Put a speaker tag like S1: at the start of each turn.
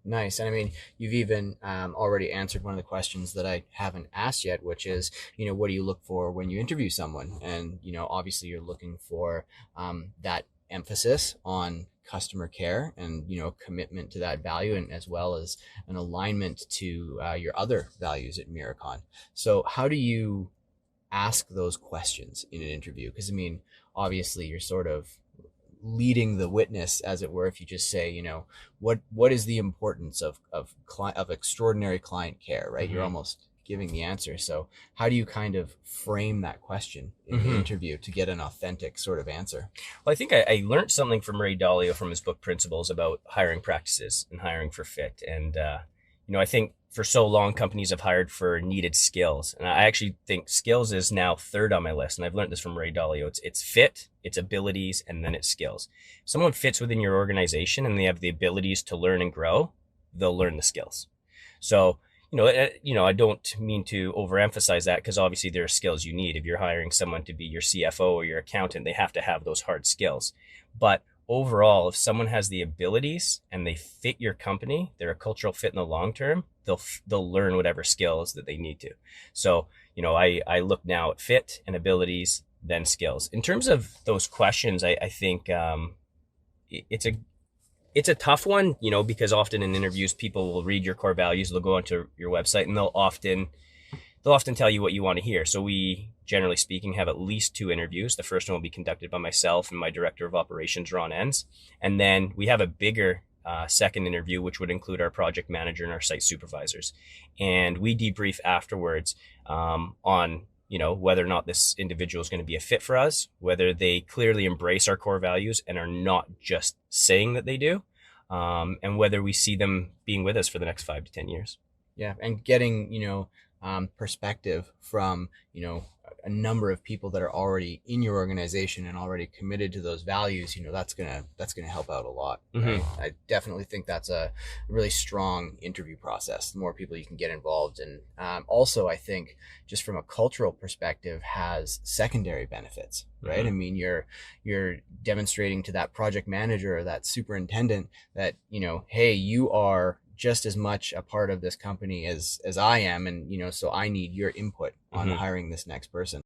S1: Nice. And I mean, you've even already answered one of the questions that I haven't asked yet, which is, what do you look for when you interview someone? And, obviously you're looking for that emphasis on customer care and, commitment to that value, and as well as an alignment to your other values at Miracon. So how do you ask those questions in an interview? Because I mean, obviously you're sort of leading the witness, as it were, if you just say, what is the importance of extraordinary client care, right? You're
S2: Mm-hmm.
S1: almost giving the answer. So how do you kind of frame that question in the
S2: Mm-hmm.
S1: interview to get an authentic sort of answer?
S2: Well, I think I learned something from Ray Dalio from his book Principles about hiring practices and hiring for fit. And, I think for so long companies have hired for needed skills. And I actually think skills is now third on my list. And I've learned this from Ray Dalio. It's fit, it's abilities, and then it's skills. If someone fits within your organization and they have the abilities to learn and grow, they'll learn the skills. So, I don't mean to overemphasize that, because obviously there are skills you need. If you're hiring someone to be your CFO or your accountant, they have to have those hard skills. But overall, if someone has the abilities and they fit your company, they're a cultural fit in the long term, they'll learn whatever skills that they need to. So, I look now at fit and abilities, then skills. In terms of those questions, I think it's a it's a tough one, because often in interviews, people will read your core values. They'll go onto your website and they'll often tell you what you want to hear. So we, generally speaking, have at least two interviews. The first one will be conducted by myself and my director of operations, Ron Enns. And then we have a bigger second interview, which would include our project manager and our site supervisors. And we debrief afterwards on whether or not this individual is going to be a fit for us, whether they clearly embrace our core values and are not just saying that they do, and whether we see them being with us for the next 5 to 10 years.
S1: Yeah, and getting perspective from a number of people that are already in your organization and already committed to those values. That's gonna help out a lot. Right?
S2: Mm-hmm.
S1: I definitely think that's a really strong interview process. The more people you can get involved, and also I think just from a cultural perspective has secondary benefits. Right?
S2: Mm-hmm.
S1: I mean, you're demonstrating to that project manager or that superintendent that hey, you are just as much a part of this company as I am, and so I need your input on
S2: Mm-hmm.
S1: hiring this next person.